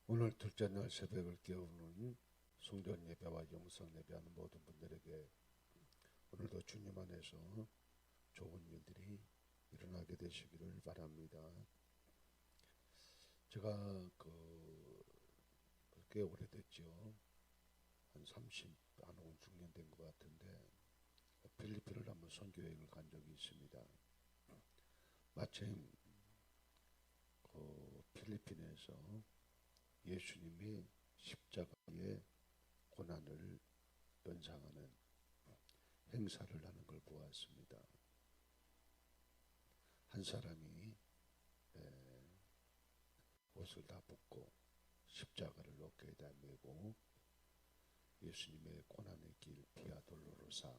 오늘 둘째 날 새벽을 깨우는 성전 예배와 영성 예배하는 모든 분들에게 오늘도 주님 안에서 좋은 일들이 일어나게 되시기를 바랍니다. 제가 꽤 오래됐죠. 한 30, 한 50년 된 것 같은데 필리핀을 한번 선교여행을 간 적이 있습니다. 마침 필리핀에서 예수님이 십자가의 고난을 연상하는 행사를 하는 걸 보았습니다. 한 사람이 옷을 다 벗고 십자가를 어깨에다 메고 예수님의 고난의 길 비아 돌로로사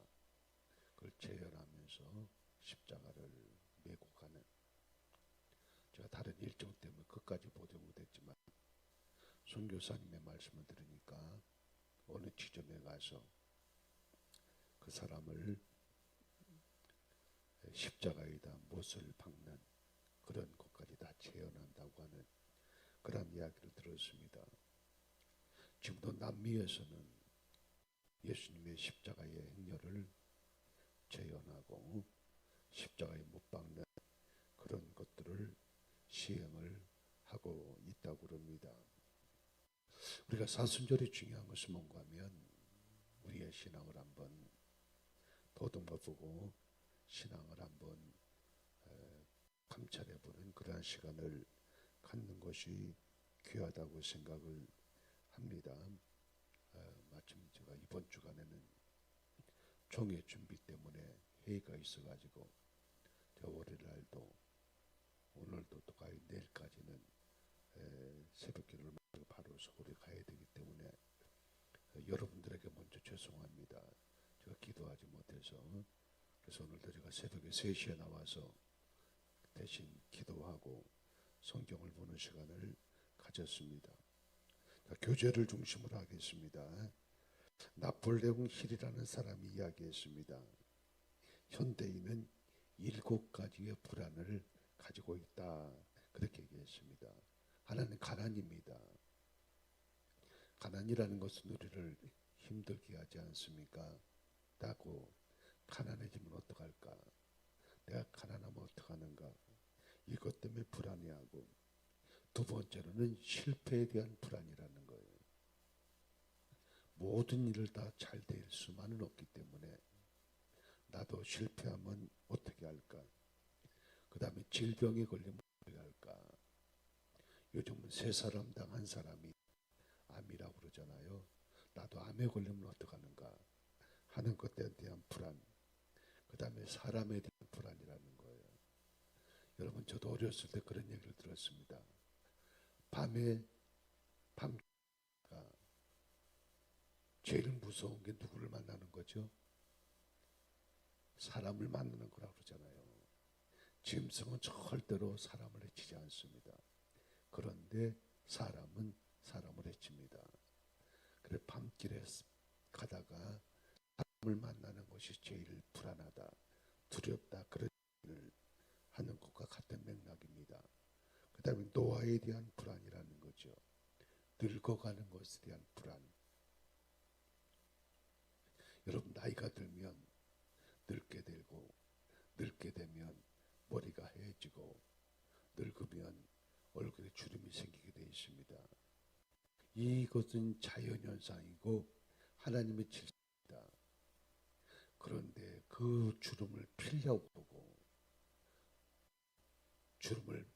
그걸 재현하면서 십자가를 메고 가는, 제가 다른 일정 때문에 끝까지 보지 못했지만 선교사님의 말씀을 들으니까 어느 지점에 가서 그 사람을 십자가에다 못을 박는 그런 것까지 다 재현한다고 하는 그런 이야기를 들었습니다. 지금도 남미에서는 예수님의 십자가의 행렬을 재현하고 십자가에 못 박는 그런 것들을 시행을 하고 있다고 그럽니다. 우리가 사순절이 중요한 것은 뭔가 하면 우리의 신앙을 한번 더듬어보고 신앙을 한번 감찰해보는 그러한 시간을 갖는 것이 귀하다고 생각을 합니다. 마침 제가 이번 주간에는 종회 준비 때문에 회의가 있어가지고 제가 월요일날도 오늘도 또 거의 내일까지는 새벽기도를 마치고 바로 서울에 가야 되기 때문에 여러분들에게 먼저 죄송합니다. 제가 기도하지 못해서. 그래서 오늘도 제가 새벽에 3시에 나와서 대신 기도하고 성경을 보는 시간을 가졌습니다. 교제를 중심으로 하겠습니다. 나폴레옹 힐이라는 사람이 이야기했습니다. 현대인은 7가지의 불안을 가지고 있다, 그렇게 얘기했습니다. 하나는 가난입니다. 가난이라는 것은 우리를 힘들게 하지 않습니까? 나고 가난해지면 어떡할까? 내가 가난하면 어떡하는가? 이것 때문에 불안해하고, 두 번째로는 실패에 대한 불안이라는 거예요. 모든 일을 다 잘 될 수만은 없기 때문에 나도 실패하면 어떻게 할까? 그 다음에 질병에 걸리면 어떻게 할까? 요즘은 3사람당 1사람이 암이라고 그러잖아요. 나도 암에 걸리면 어떡하는가 하는 것에 대한 불안, 그 다음에 사람에 대한 불안이라는 거예요. 여러분, 저도 어렸을 때 그런 얘기를 들었습니다. 밤에 제일 무서운 게 누구를 만나는 거죠? 사람을 만나는 거라고 그러잖아요. 짐승은 절대로 사람을 해치지 않습니다. 그런데 사람은 사람을 해칩니다. 그래 밤길에 가다가 사람을 만나는 것이 제일 불안하다, 두렵다, 그런 일을 하는 것과 같은 맥락입니다. 그 다음에 노화에 대한 불안이라는 거죠. 늙어가는 것에 대한 불안. 여러분, 나이가 들면 늙게 되고, 늙게 되면 머리가 해지고, 늙으면 얼굴에 주름이 생기게 되어 있습니다. 이것은 자연현상이고 하나님의 질서입니다. 그런데 그 주름을 피려고 하고 주름을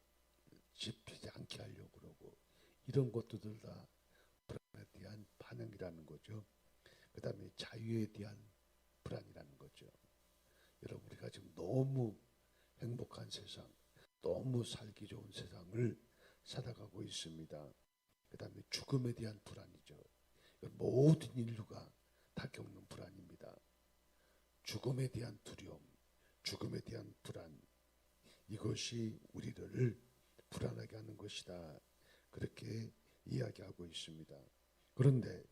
짚히지 않게 하려고 그러고, 이런 것들도 다 불안에 대한 반응이라는 거죠. 그 다음에 자유에 대한 불안이라는 거죠. 여러분, 우리가 지금 너무 행복한 세상, 너무 살기 좋은 세상을 살아가고 있습니다. 그 다음에 죽음에 대한 불안이죠. 모든 인류가 다 겪는 불안입니다. 죽음에 대한 두려움, 죽음에 대한 불안, 이것이 우리를 불안하게 하는 것이다, 그렇게 이야기하고 있습니다. 그런데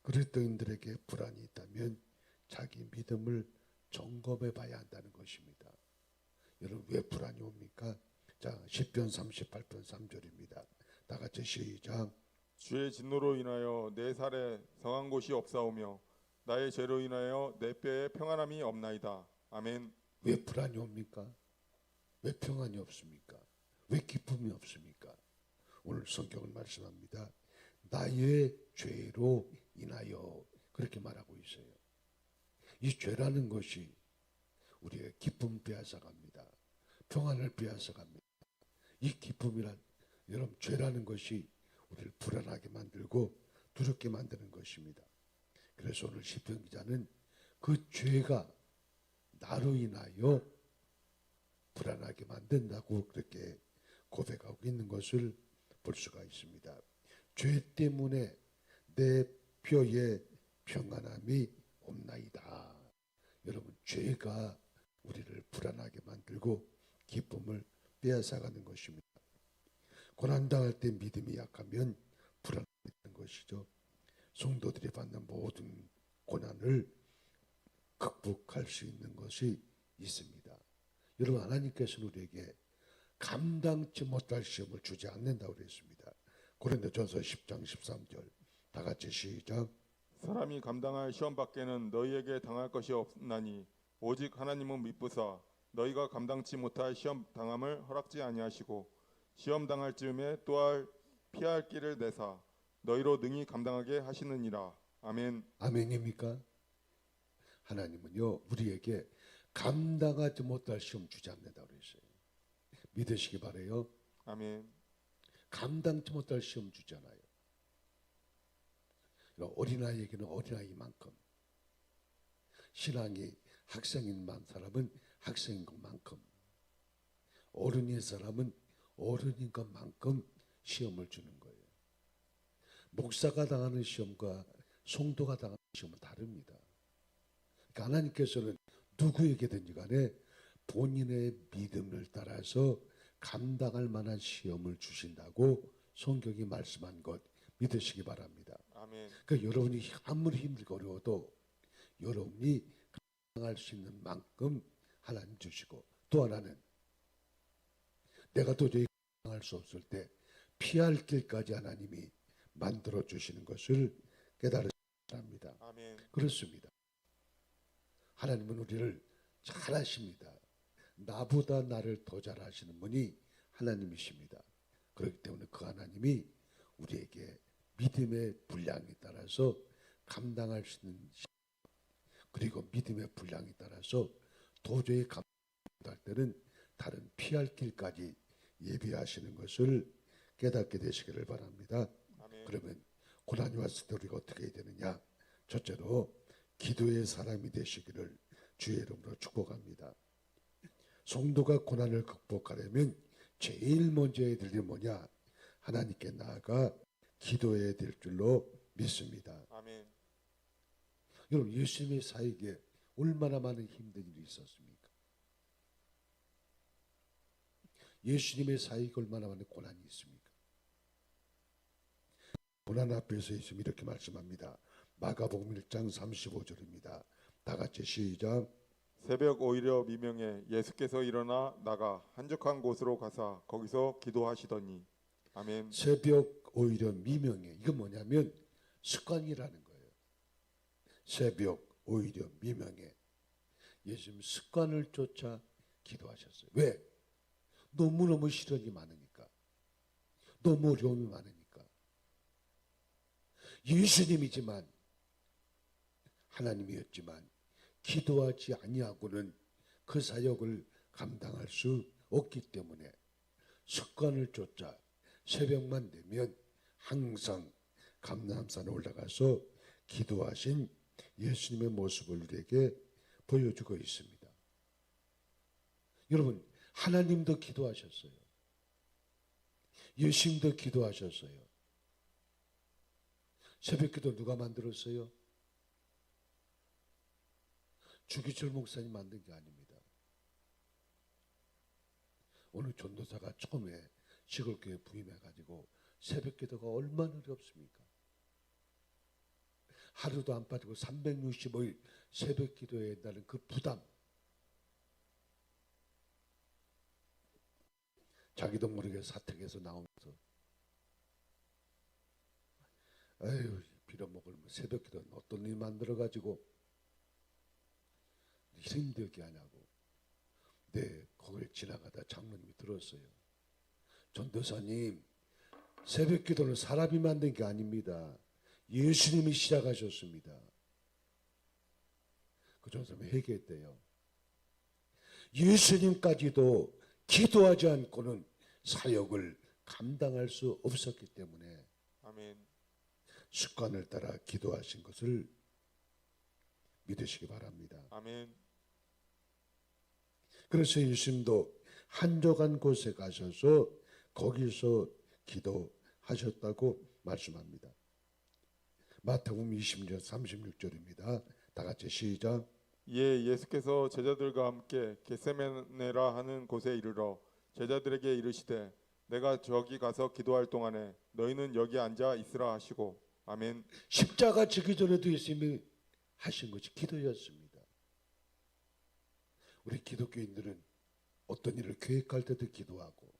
그리스도인들에게 불안이 있다면 자기 믿음을 점검해 봐야 한다는 것입니다. 여러분, 왜 불안이 옵니까? 자, 시편 38편 3절입니다. 다 같이 시작. 주의 진노로 인하여 내 살에 성한 곳이 없사오며 나의 죄로 인하여 내 뼈에 평안함이 없나이다. 아멘. 왜 불안이 옵니까? 왜 평안이 없습니까? 왜 기쁨이 없습니까? 오늘 성경은 말씀합니다. 나의 죄로 인하여 그렇게 말하고 있어요. 이 죄라는 것이 우리의 기쁨 빼앗아갑니다. 평안을 빼앗아갑니다. 이 기쁨이란 여러분 죄라는 것이 우리를 불안하게 만들고 두렵게 만드는 것입니다. 그래서 오늘 시편 기자는 그 죄가 나로 인하여 불안하게 만든다고 그렇게 고백하고 있는 것을 볼 수가 있습니다. 죄 때문에 내 뼈에 평안함이 없나이다. 여러분 죄가 우리를 불안하게 만들고 기쁨을 빼앗아가는 것입니다. 고난당할 때 믿음이 약하면 불안하는 것이죠. 성도들이 받는 모든 고난을 극복할 수 있는 것이 있습니다. 여러분 하나님께서는 우리에게 감당치 못할 시험을 주지 않는다고 그랬습니다. 고린도전서 10장 13절 다 같이 시작. 사람이 감당할 시험 밖에는 너희에게 당할 것이 없나니 오직 하나님은 미쁘사 너희가 감당치 못할 시험 당함을 허락지 아니하시고 시험 당할 즈음에 또한 피할 길을 내사 너희로 능히 감당하게 하시느니라. 아멘. 아멘입니까? 하나님은요 우리에게 감당하지 못할 시험 주지 않는다고 그랬어요. 믿으시기 바라요. 아멘. 감당치 못할 시험 주잖아요. 어린아이에게는 어린아이만큼, 신앙이 학생인 사람은 학생인 것만큼, 어른인 사람은 어른인 것만큼 시험을 주는 거예요. 목사가 당하는 시험과 성도가 당하는 시험은 다릅니다. 그러니까 하나님께서는 누구에게든지 간에 본인의 믿음을 따라서 감당할 만한 시험을 주신다고 성경이 말씀한 것 믿으시기 바랍니다. 아멘. 그러니까 여러분이 아무리 힘들고 어려워도 여러분이 감당할 수 있는 만큼 하나님 주시고, 또 하나는 내가 도저히 감당할 수 없을 때 피할 길까지 하나님이 만들어 주시는 것을 깨달으시기 바랍니다. 아멘. 그렇습니다. 하나님은 우리를 잘 아십니다. 나보다 나를 더 잘 아시는 분이 하나님이십니다. 그렇기 때문에 그 하나님이 우리에게 믿음의 분량에 따라서 감당할 수 있는, 그리고 믿음의 분량에 따라서 도저히 감당 못할 때는 다른 피할 길까지 예비하시는 것을 깨닫게 되시기를 바랍니다. 아멘. 그러면 고난이 왔을 때 우리가 어떻게 해야 되느냐? 첫째로 기도의 사람이 되시기를 주의 이름으로 축복합니다. 성도가 고난을 극복하려면 제일 먼저 해야 될 일이 뭐냐? 하나님께 나아가 기도해야 될 줄로 믿습니다. 아멘. 여러분 예수님의 사역에 얼마나 많은 힘든 일이 있었습니까? 예수님의 사역에 얼마나 많은 고난이 있습니까? 고난 앞에서 예수님이 이렇게 말씀합니다. 마가복음 1장 35절입니다. 다 같이 시작. 새벽 오히려 미명에 예수께서 일어나 나가 한적한 곳으로 가사 거기서 기도하시더니. 아멘. 새벽 오히려 미명에, 이건 뭐냐면 습관이라는 거예요. 새벽 오히려 미명에 예수님 습관을 쫓아 기도하셨어요. 왜? 너무너무 시련이 많으니까, 너무 어려움이 많으니까. 예수님이지만, 하나님이었지만 기도하지 아니하고는 그 사역을 감당할 수 없기 때문에 습관을 쫓아 새벽만 되면 항상 감람산에 올라가서 기도하신 예수님의 모습을 우리에게 보여주고 있습니다. 여러분 하나님도 기도하셨어요. 예수님도 기도하셨어요. 새벽기도 누가 만들었어요? 주기철 목사님 만든 게 아닙니다. 오늘 전도사가 처음에 시골교회 부임해가지고 새벽기도가 얼마나 어렵습니까? 하루도 안 빠지고 365일 새벽기도해야 한다는 그 부담. 자기도 모르게 사택에서 나오면서 아유, 빌어먹을 뭐 새벽 기도는 어떤 일 만들어 가지고 힘들게 하냐고. 네, 거길 지나가다 장로님이 들었어요. 전도사님, 새벽 기도는 사람이 만든 게 아닙니다. 예수님이 시작하셨습니다. 그 전사님이 회개했대요. 예수님까지도 기도하지 않고는 사역을 감당할 수 없었기 때문에 아멘. 습관을 따라 기도하신 것을 믿으시기 바랍니다. 아멘. 그래서 예수님도 한적한 곳에 가셔서 거기서 기도하셨다고 말씀합니다. 마태복음 20장 36절입니다. 다 같이 시작. 이에 예수께서 제자들과 함께 겟세마네라 하는 곳에 이르러 제자들에게 이르시되 내가 저기 가서 기도할 동안에 너희는 여기 앉아 있으라 하시고. 아멘. 십자가 지기 전에도 예수님이 하신 것이 기도였습니다. 우리 기독교인들은 어떤 일을 계획할 때도 기도하고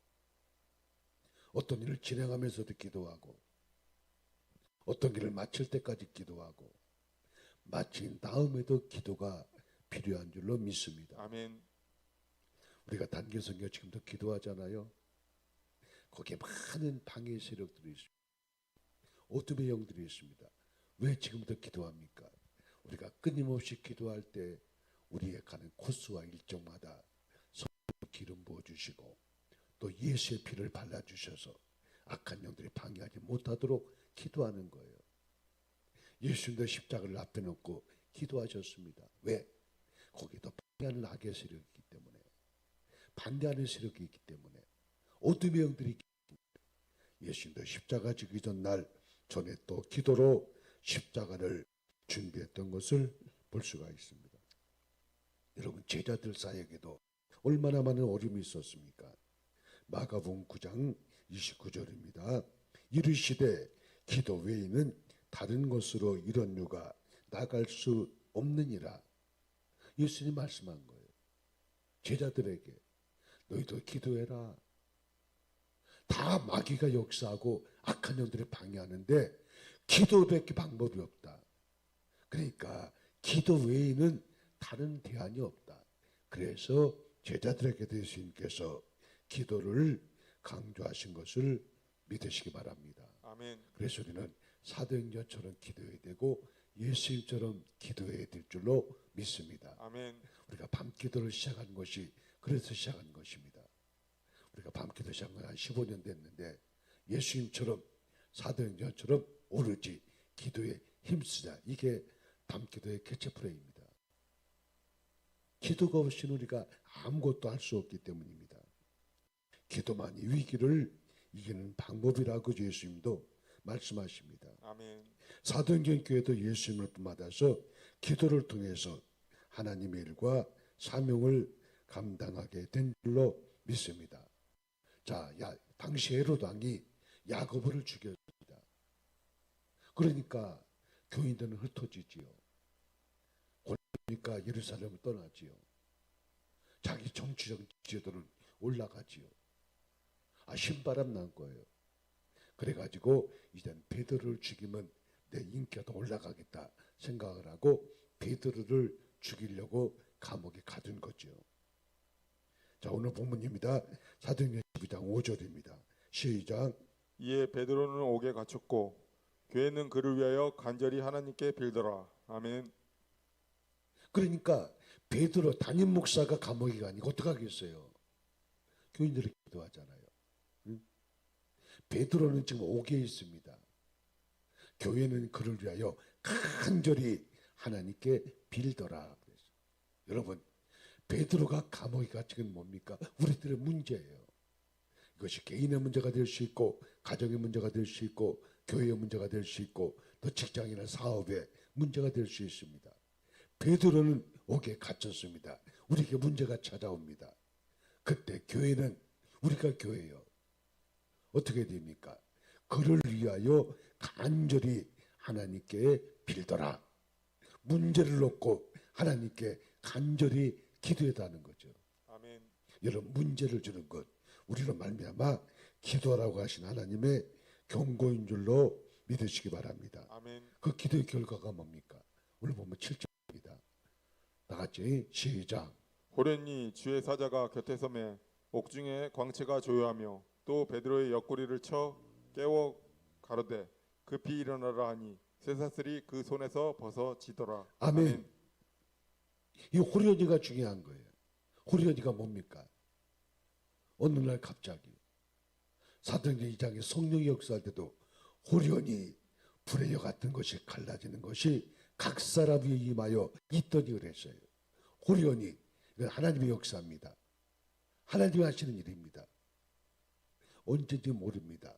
어떤 일을 진행하면서도 기도하고 어떤 일을 마칠 때까지 기도하고 마친 다음에도 기도가 필요한 줄로 믿습니다. 아멘. 우리가 단계선교 지금도 기도하잖아요. 거기에 많은 방해 세력들이 있습니다. 어둠의 영들이 있습니다. 왜 지금부터 기도합니까? 우리가 끊임없이 기도할 때 우리의 가는 코스와 일정마다 성령 기름 부어주시고 또 예수의 피를 발라주셔서 악한 영들이 방해하지 못하도록 기도하는 거예요. 예수님도 십자가를 앞에 놓고 기도하셨습니다. 왜? 거기도 방해하는 악의 세력이 있기 때문에, 반대하는 세력이 있기 때문에, 어둠의 영들이 있기 때문에 예수님도 십자가 지기 전날 전에 또 기도로 십자가를 준비했던 것을 볼 수가 있습니다. 여러분, 제자들 사이에도 얼마나 많은 어려움이 있었습니까? 마가복음 9장 29절입니다. 이르시되 기도 외에는 다른 것으로 이런 유가 나갈 수 없느니라. 예수님 말씀한 거예요. 제자들에게 너희도 기도해라. 다 마귀가 역사하고 악한 영들이 방해하는데 기도밖에 방법이 없다. 그러니까 기도 외에는 다른 대안이 없다. 그래서 제자들에게 예수님께서 기도를 강조하신 것을 믿으시기 바랍니다. 아멘. 그래서 우리는 사도행전처럼 기도해야 되고 예수님처럼 기도해야 될 줄로 믿습니다. 아멘. 우리가 밤기도를 시작한 것이 그래서 시작한 것입니다. 우리가 밤기도 시작한 건 한 15년 됐는데 예수님처럼 사도행전처럼 오로지 기도에 힘쓰자. 이게 밤기도의 캐치프레이입니다. 기도가 없이는 우리가 아무것도 할 수 없기 때문입니다. 기도만이 위기를 이기는 방법이라고 예수님도 말씀하십니다. 아멘. 사도행전 교회도 예수님을 받아서 기도를 통해서 하나님의 일과 사명을 감당하게 된 줄로 믿습니다. 자, 당시 헤롯 왕이 야고보를 죽였습니다. 그러니까 교인들은 흩어지지요. 그러니까 예루살렘을 떠나지요. 자기 정치적 지지도는 올라가지요. 신바람 난 거예요. 그래가지고 이젠 베드로를 죽이면 내 인기가 더 올라가겠다 생각을 하고 베드로를 죽이려고 감옥에 가둔 거죠. 자, 오늘 본문입니다. 사도행전 12장 5절입니다. 시작. 이에 베드로는 옥에 갇혔고 교회는 그를 위하여 간절히 하나님께 빌더라. 아멘. 그러니까 베드로 담임 목사가 감옥에 가니까 어떡하겠어요? 교인들이 기도하잖아요. 응? 베드로는 지금 옥에 있습니다. 교회는 그를 위하여 간절히 하나님께 빌더라. 그랬어요. 여러분, 베드로가 감옥에 갇힌 건 뭡니까? 우리들의 문제예요. 이것이 개인의 문제가 될 수 있고 가정의 문제가 될 수 있고 교회의 문제가 될 수 있고 또 직장이나 사업의 문제가 될 수 있습니다. 베드로는 옥에 갇혔습니다. 우리에게 문제가 찾아옵니다. 그때 교회는 우리가 교회예요. 어떻게 됩니까? 그를 위하여 간절히 하나님께 빌더라. 문제를 놓고 하나님께 간절히 기도해달라는 거죠. 아멘. 여러분, 문제를 주는 것 우리로 말미암아 기도하라고 하신 하나님의 경고인 줄로 믿으시기 바랍니다. 아멘. 그 기도의 결과가 뭡니까? 오늘 보면 7절입니다. 다 같이 시작. 호련히 주의 사자가 곁에 서매 옥중에 광채가 조요하며 또 베드로의 옆구리를 쳐 깨워 가로되 급히 일어나라 하니 쇠사슬이 그 손에서 벗어지더라. 아멘. 이 호련히가 중요한 거예요. 호련히가 뭡니까? 어느 날 갑자기 사도행전 2장에 성령이 역사할 때도 호련히 불의 여 같은 것이 갈라지는 것이 각 사람 위에 임하여 있더니 그랬어요. 호련히 이건 하나님의 역사입니다. 하나님이 하시는 일입니다. 언제인지 모릅니다.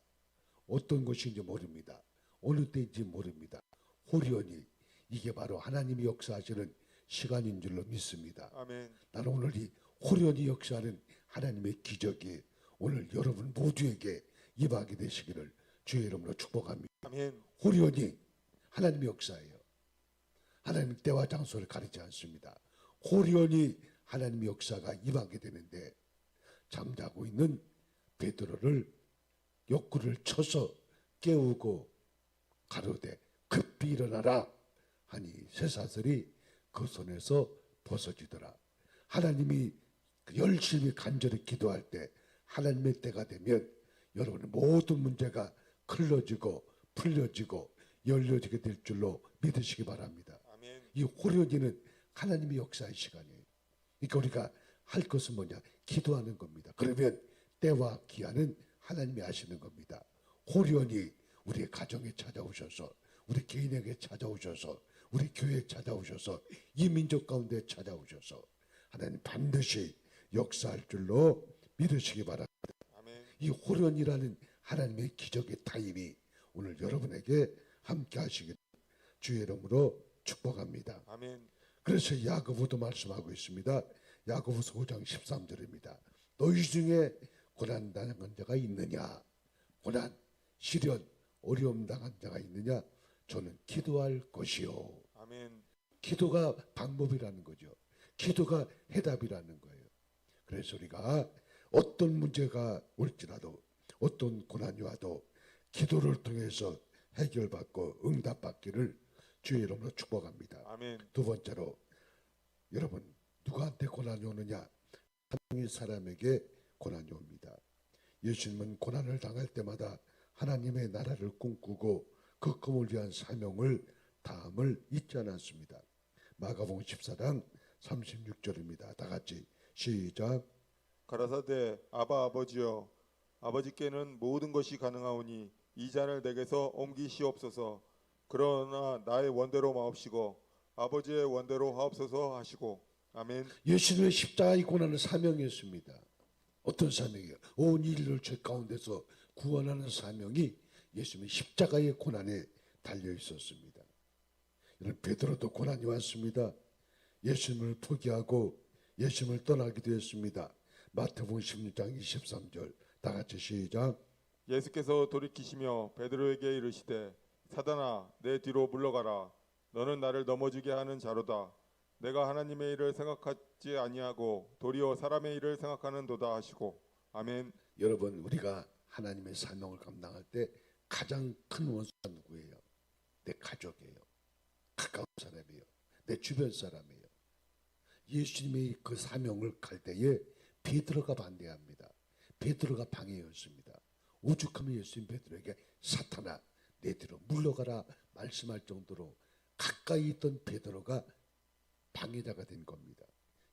어떤 것인지 모릅니다. 어느 때인지 모릅니다. 호련히 이게 바로 하나님이 역사하시는 시간인 줄로 믿습니다. 아멘. 나는 오늘 이 호련히 역사하는 하나님의 기적이 오늘 여러분 모두에게 임하게 되시기를 주의 이름으로 축복합니다. 아멘. 호련히 하나님의 역사예요. 하나님 때와 장소를 가리지 않습니다. 호련히 하나님의 역사가 임하게 되는데 잠자고 있는 베드로를 옆구리를 쳐서 깨우고 가로되 급히 일어나라 하니 쇠사슬이 그 손에서 벗어지더라. 하나님이 열심히 간절히 기도할 때 하나님의 때가 되면 여러분의 모든 문제가 클러지고 풀려지고 열려지게 될 줄로 믿으시기 바랍니다. 아멘. 이 호련히는 하나님의 역사의 시간이에요. 그러니까 우리가 할 것은 뭐냐? 기도하는 겁니다. 그러면 때와 기한은 하나님이 아시는 겁니다. 호련히 우리의 가정에 찾아오셔서 우리 개인에게 찾아오셔서 우리 교회에 찾아오셔서 이 민족 가운데 찾아오셔서 하나님 반드시 역사할 줄로 믿으시기 바랍니다. 아멘. 이 호련이라는 하나님의 기적의 타임이 오늘 여러분에게 함께 하시기를 주의 이름으로 축복합니다. 아멘. 그래서 야고보도 말씀하고 있습니다. 야고보서 5장 13절입니다. 너희 중에 고난 당한 자가 있느냐? 고난, 시련, 어려움 당한 자가 있느냐? 저는 기도할 것이요. 아멘. 기도가 방법이라는 거죠. 기도가 해답이라는 거예요. 그래서 우리가 어떤 문제가 올지라도 어떤 고난이 와도 기도를 통해서 해결받고 응답받기를 주의 이름으로 축복합니다. 아멘. 두 번째로 여러분 누구한테 고난이 오느냐? 한 명의 사람에게 고난이 옵니다. 예수님은 고난을 당할 때마다 하나님의 나라를 꿈꾸고 그 꿈을 위한 사명을 다함을 잊지 않았습니다. 마가복음 14장 36절입니다. 다 같이 시작. 가라사대 아바 아버지여 아버지께는 모든 것이 가능하오니 이 잔을 내게서 옮기시옵소서. 그러나 나의 원대로 마옵시고 아버지의 원대로 하옵소서 하시고. 아멘. 예수님의 십자가의 고난은 사명이었습니다. 어떤 사명이요? 온 인류를 죄 가운데서 구원하는 사명이 예수님의 십자가의 고난에 달려 있었습니다. 이런 베드로도 고난이 왔습니다. 예수님을 포기하고 예수님을 떠나기도 했습니다. 마태복음 16장 23절 다 같이 시작. 예수께서 돌이키시며 베드로에게 이르시되 사단아 내 뒤로 물러가라. 너는 나를 넘어지게 하는 자로다. 내가 하나님의 일을 생각하지 아니하고 도리어 사람의 일을 생각하는도다 하시고. 아멘. 여러분 우리가 하나님의 사명을 감당할 때 가장 큰 원수가 누구예요? 내 가족이에요. 가까운 사람이에요. 내 주변 사람이에요. 예수님의 그 사명을 갈 때에 베드로가 반대합니다. 베드로가 방해였습니다. 오죽하면 예수님 베드로에게 사탄아 내 뒤로 물러가라 말씀할 정도로 가까이 있던 베드로가 방해자가 된 겁니다.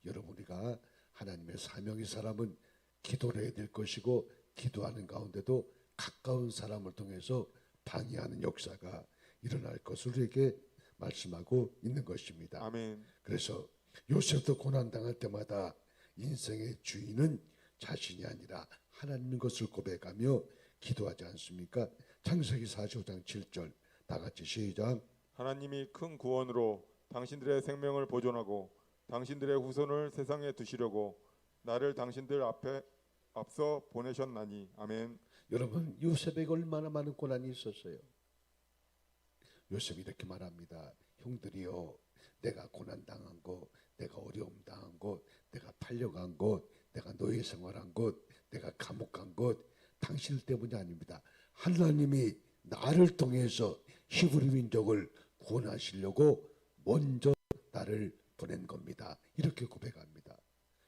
여러분 우리가 하나님의 사명의 사람은 기도를 해야 될 것이고 기도하는 가운데도 가까운 사람을 통해서 방해하는 역사가 일어날 것을 우리에게 말씀하고 있는 것입니다. 아멘. 그래서 요셉도 고난당할 때마다 인생의 주인은 자신이 아니라 하나님인 것을 고백하며 기도하지 않습니까? 창세기 45장 7절 다 같이 시작. 하나님이 큰 구원으로 당신들의 생명을 보존하고 당신들의 후손을 세상에 두시려고 나를 당신들 앞에 앞서 보내셨나니. 아멘. 여러분 요셉에게 얼마나 많은 고난이 있었어요. 요셉이 이렇게 말합니다. 형들이요 내가 고난당한 곳, 내가 어려움 당한 곳, 내가 팔려간 곳, 내가 노예 생활한 곳, 내가 감옥 간 곳 당신 때문이 아닙니다. 하나님이 나를 통해서 히브리 민족을 구원하시려고 먼저 나를 보낸 겁니다. 이렇게 고백합니다.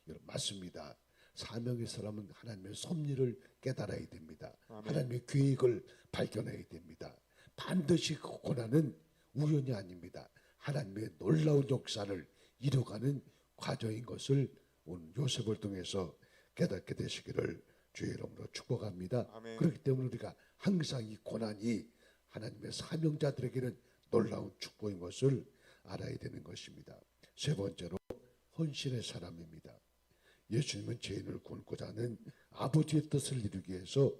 여러분 맞습니다. 사명의 사람은 하나님의 섭리를 깨달아야 됩니다. 아멘. 하나님의 계획을 발견해야 됩니다. 반드시 그 고난은 우연이 아닙니다. 하나님의 놀라운 역사를 이루어가는 과정인 것을 오늘 요셉을 통해서 깨닫게 되시기를 주의 이름으로 축복합니다. 아멘. 그렇기 때문에 우리가 항상 이 고난이 하나님의 사명자들에게는 놀라운 축복인 것을 알아야 되는 것입니다. 세 번째로 헌신의 사람입니다. 예수님은 죄인을 구원고자 하는 아버지의 뜻을 이루기 위해서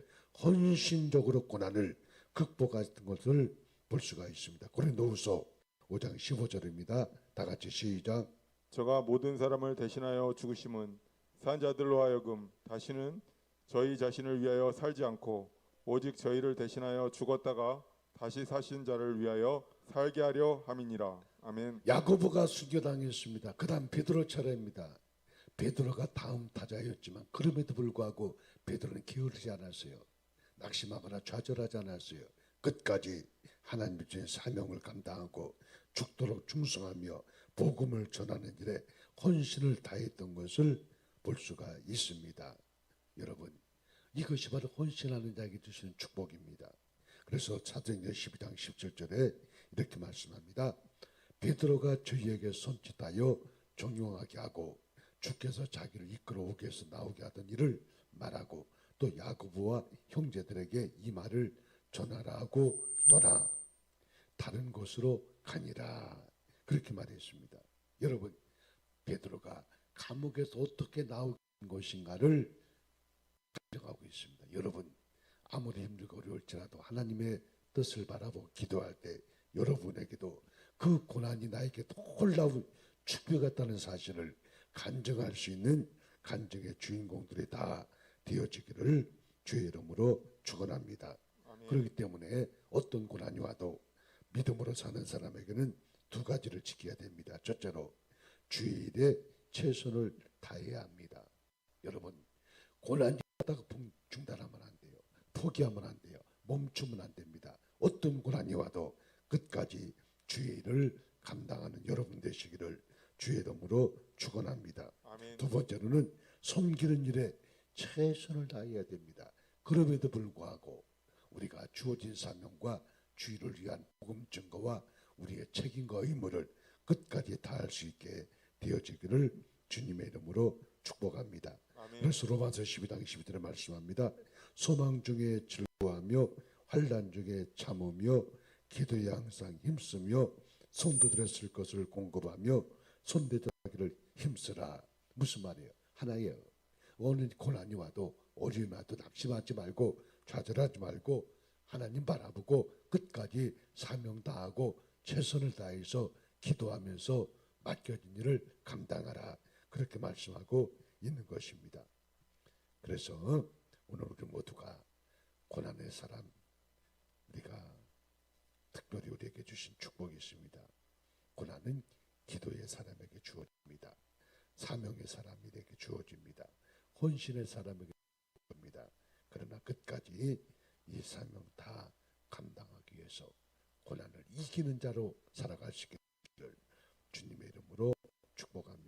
헌신적으로 고난을 극복하신 것을 볼 수가 있습니다. 고린도후서 5장 15절입니다. 다 같이 시작. 저가 모든 사람을 대신하여 죽으심은 산 자들로 하여금 다시는 저희 자신을 위하여 살지 않고 오직 저희를 대신하여 죽었다가 다시 사신 자를 위하여 살게 하려 함이니라. 아멘. 야고보가 순교당했습니다. 그 다음 베드로 차례입니다. 베드로가 다음 타자였지만 그럼에도 불구하고 베드로는 게으르지 않았어요. 낙심하거나 좌절하지 않았어요. 끝까지 하나님 주신 사명을 감당하고 죽도록 충성하며 복음을 전하는 일에 헌신을 다했던 것을 볼 수가 있습니다. 여러분 이것이 바로 헌신하는 자에게 주시는 축복입니다. 그래서 사도행전 12장 17절에 이렇게 말씀합니다. 베드로가 저희에게 손짓하여 정용하게 하고 주께서 자기를 이끌어오기 위해서 나오게 하던 일을 말하고 또 야고보와 형제들에게 이 말을 전하라 하고 떠나 다른 곳으로 가니라 그렇게 말했습니다. 여러분 베드로가 감옥에서 어떻게 나온 것인가를 감정하고 있습니다. 여러분 아무리 힘들고 어려울지라도 하나님의 뜻을 바라보고 기도할 때 여러분에게도 그 고난이 나에게 놀라운 축복이었다는 사실을 간증할 수 있는 간증의 주인공들이 다 되어지기를 주의 이름으로 축원합니다. 그렇기 때문에 어떤 고난이 와도 믿음으로 사는 사람에게는 두 가지를 지켜야 됩니다. 첫째로 주의 일에 최선을 다해야 합니다. 여러분 고난이 왔다가 중단하면 안 돼요. 포기하면 안 돼요. 멈추면 안 됩니다. 어떤 고난이 와도 끝까지 주의 일을 감당하는 여러분 되시기를 주의 이름으로 축원합니다. 아멘. 두 번째로는 섬기는 일에 최선을 다해야 됩니다. 그럼에도 불구하고 우리가 주어진 사명과 주의를 위한 복음 증거와 우리의 책임과 의무를 끝까지 다할 수 있게 되어지기를 주님의 이름으로 축복합니다. 아멘. 그래서 로마서 12장 12절에 말씀합니다. 소망 중에 즐거워하며 환난 중에 참으며 기도에 항상 힘쓰며 성도들의 쓸 것을 공급하며 손대자기를 힘쓰라. 무슨 말이에요? 하나예요. 어느 고난이 와도 어려움이 와도 낙심하지 말고 좌절하지 말고 하나님 바라보고 끝까지 사명 다하고 최선을 다해서 기도하면서 맡겨진 일을 감당하라. 그렇게 말씀하고 있는 것입니다. 그래서 오늘 우리 모두가 고난의 사람 우리가 특별히 우리에게 주신 축복이 있습니다. 고난은 기도의 사람에게 주어집니다. 사명의 사람에게 주어집니다. 헌신의 사람에게 주어집니다. 그러나 끝까지 이 사명 다 감당하기 위해서 고난을 이기는 자로 살아갈 수 있기를 주님의 이름으로 축복합니다.